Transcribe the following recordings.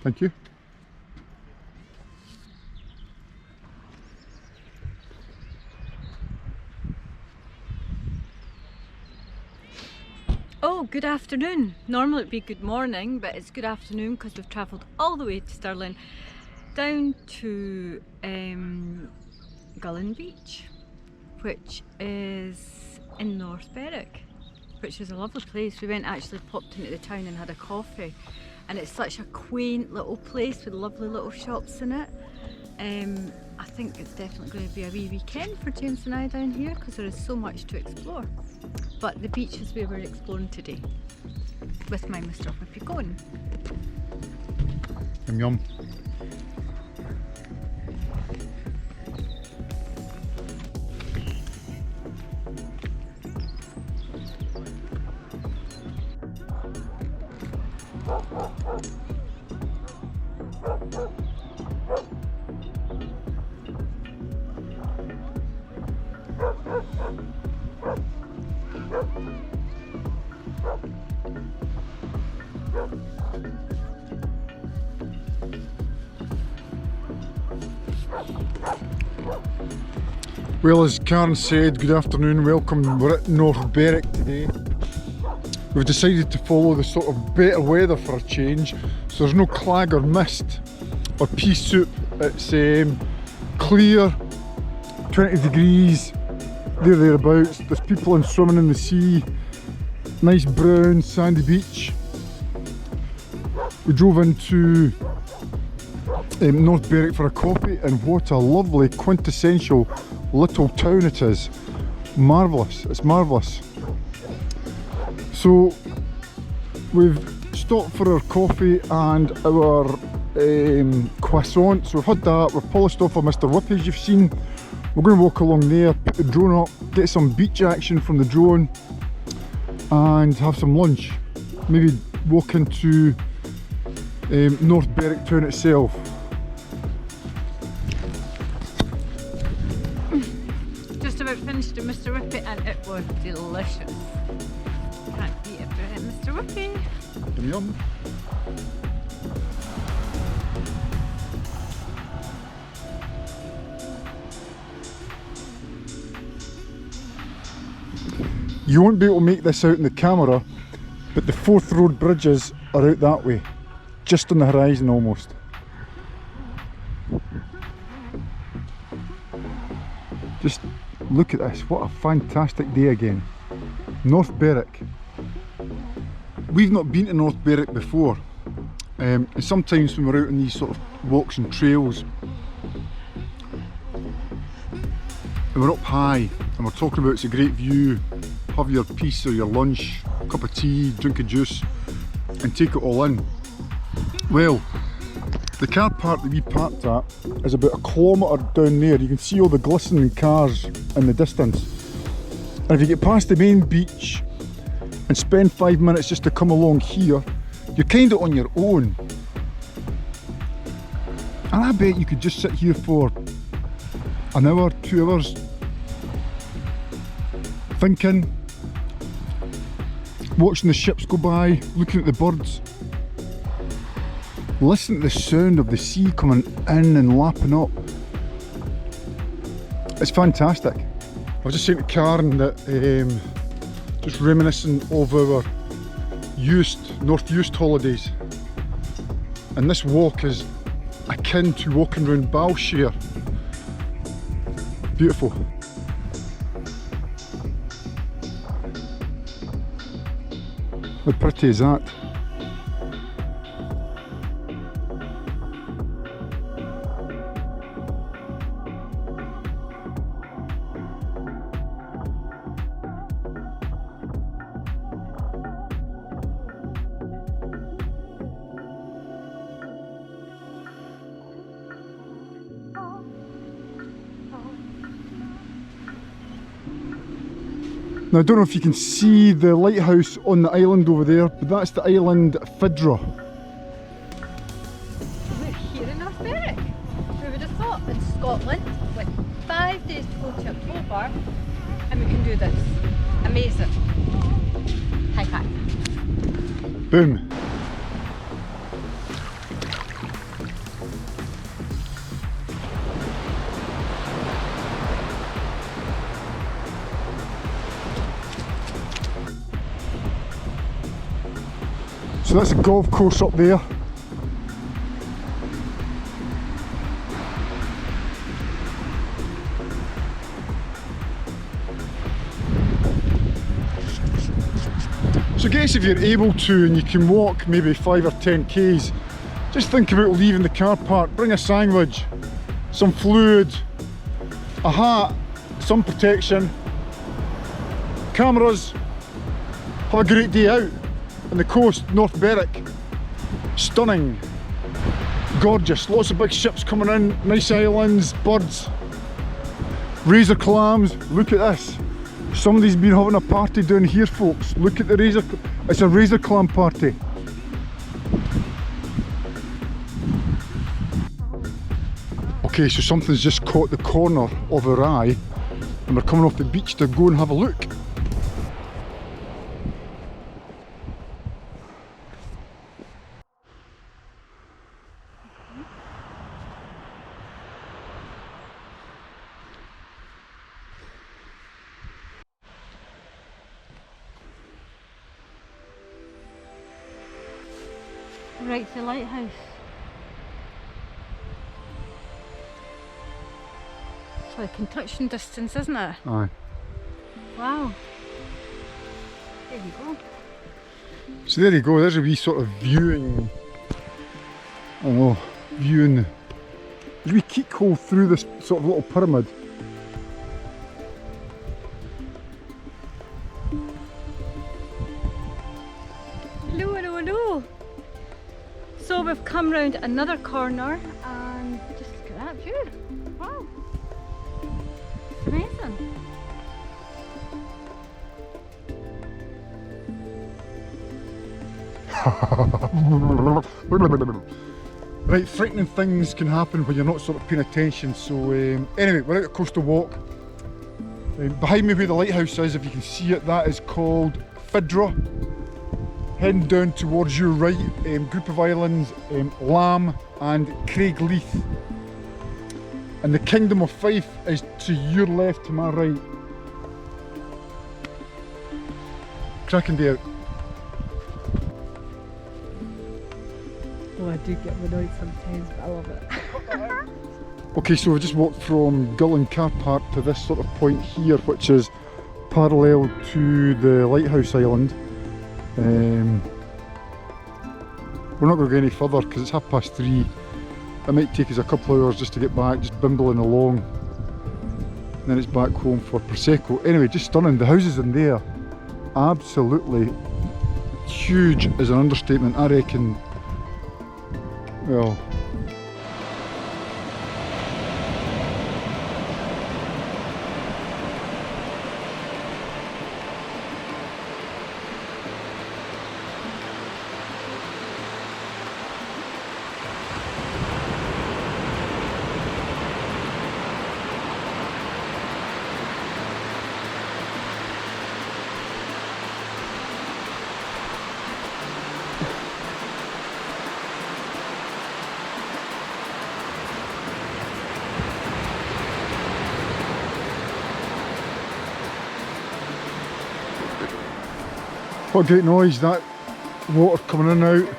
Thank you. Oh, good afternoon. Normally it'd be good morning, but it's good afternoon because we've travelled all the way to Stirling down to Gullen Beach, which is in North Berwick, which is a lovely place. We actually popped into the town and had a coffee, and it's such a quaint little place with lovely little shops in it. I think it's definitely going to be a wee weekend for James and I down here because there is so much to explore. But the beach is where we're exploring today with my Mr. Whippy going. Yum yum. Well, as Karen said, good afternoon, welcome. We're at North Berwick today. We've decided to follow the sort of better weather for a change, so there's no clag or mist or pea-soup. It's clear, 20 degrees, thereabouts. There's people swimming in the sea, nice brown sandy beach. We drove into North Berwick for a coffee, and what a lovely quintessential little town it is. Marvellous, it's marvellous. So we've stopped for our coffee and our croissant, so we've had that, we've polished off our Mr. Whippy as you've seen. We're going to walk along there, put the drone up, get some beach action from the drone and have some lunch. Maybe walk into North Berwick town itself. Just about finished with Mr. Whippy and it was delicious. Can't beat it for Mr. Whippy. Yum yum. You won't be able to make this out in the camera, but the Forth Road bridges are out that way, just on the horizon almost. Just look at this, what a fantastic day again. North Berwick. We've not been to North Berwick before, and sometimes when we're out on these sort of walks and trails and we're up high and we're talking about it's a great view, have your piece or your lunch, a cup of tea, drink a juice and take it all in. Well, the car park that we parked at is about a kilometre down there. You can see all the glistening cars in the distance. And if you get past the main beach and spend 5 minutes just to come along here, you're kind of on your own. And I bet you could just sit here for an hour, 2 hours, thinking, watching the ships go by, looking at the birds. Listen to the sound of the sea coming in and lapping up. It's fantastic. I was just saying to Karen that just reminiscent of our North Eust holidays, and this walk is akin to walking around Balshire. Beautiful. How pretty is that? Now I don't know if you can see the lighthouse on the island over there, but that's the island Fidra. We're here in North Berwick. Who would have thought in Scotland with 5 days to go to October and we can do this. Amazing. High five. Boom. So that's a golf course up there. So I guess if you're able to and you can walk maybe 5 or 10 k's, just think about leaving the car park. Bring a sandwich, some fluid, a hat, some protection, cameras. Have a great day out on the coast, North Berwick. Stunning, gorgeous, lots of big ships coming in, nice islands, birds, razor clams. Look at this. Somebody's been having a party down here, folks. Look at the razor, it's a razor clam party. Okay, so something's just caught the corner of our eye and we're coming off the beach to go and have a look. Right to the lighthouse. It's like construction distance, isn't it? Aye. Wow. There you go. So there you go, there's a wee sort of viewing, I don't know, viewing, there's a wee keek hole through this sort of little pyramid. Hello, hello, hello. So we've come round another corner and just look at that view. Wow. It's amazing. Right, frightening things can happen when you're not sort of paying attention. So anyway, we're out at Coastal Walk. Behind me where the lighthouse is, if you can see it, that is called Fidra. Heading down towards your right, group of islands, Lamb and Craigleith. And the Kingdom of Fife is to your left, to my right. Cracking day out. Oh, I do get annoyed sometimes, but I love it. Okay, so we've just walked from Gullen Car Park to this sort of point here, which is parallel to the lighthouse island. We're not going to go any further because it's 3:30. It might take us a couple of hours just to get back, just bimbling along. And then it's back home for Prosecco. Anyway, just stunning. The houses in there, absolutely huge is an understatement. I reckon, well, what a great noise, that water coming in and out.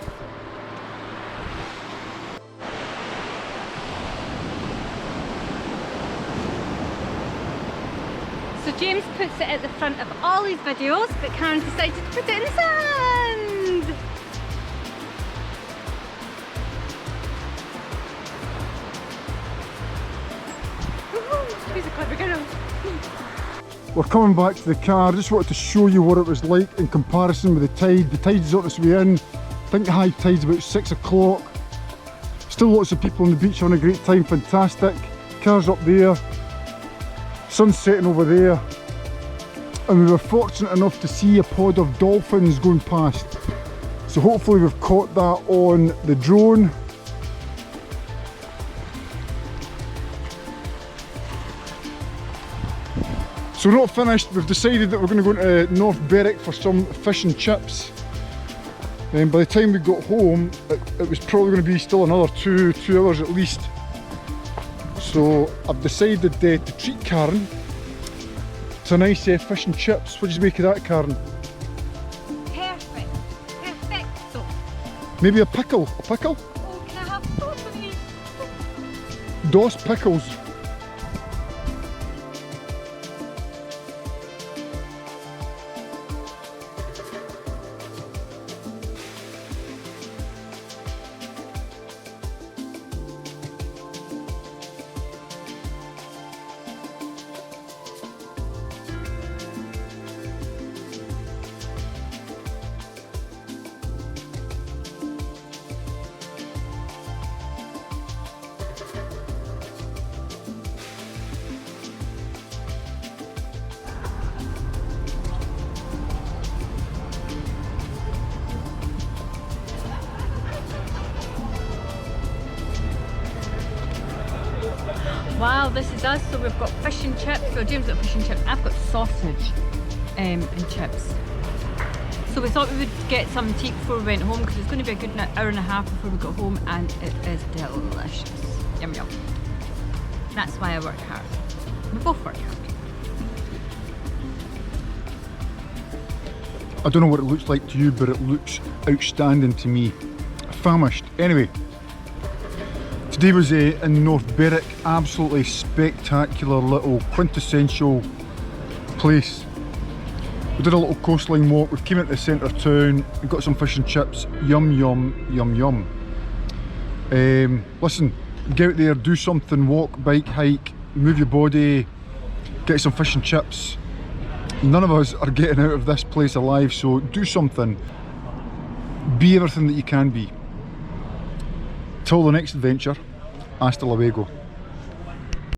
So James puts it at the front of all his videos, but Karen decided to put it in the sand. Woohoo! He's a clever girl. We're coming back to the car. Just wanted to show you what it was like in comparison with the tide. The tide's on its way in. I think the high tide's about 6 o'clock. Still lots of people on the beach having a great time, fantastic. Cars up there, sun's setting over there. And we were fortunate enough to see a pod of dolphins going past. So hopefully we've caught that on the drone. So we're not finished, we've decided that we're going to go into North Berwick for some fish and chips. And by the time we got home, it was probably going to be still another two hours at least. So I've decided to treat Karen to a nice fish and chips. What did you make of that, Karen? Perfect. Perfecto. Maybe a pickle. A pickle? Oh, can I have both of these? Dos pickles. Wow, this is us. So we've got fish and chips. So James got fish and chips. I've got sausage and chips. So we thought we would get some tea before we went home because it's going to be a good hour and a half before we got home, and it is delicious. Yum yum. That's why I work hard. We both work hard. I don't know what it looks like to you, but it looks outstanding to me. Famished. Anyway, today was in North Berwick. Absolutely spectacular little quintessential place. We did a little coastline walk. We came into the centre of town. We got some fish and chips. Yum yum yum yum. Listen, get out there, do something. Walk, bike, hike, move your body, get some fish and chips. None of us are getting out of this place alive, so do something. Be everything that you can be. Till the next adventure, hasta luego.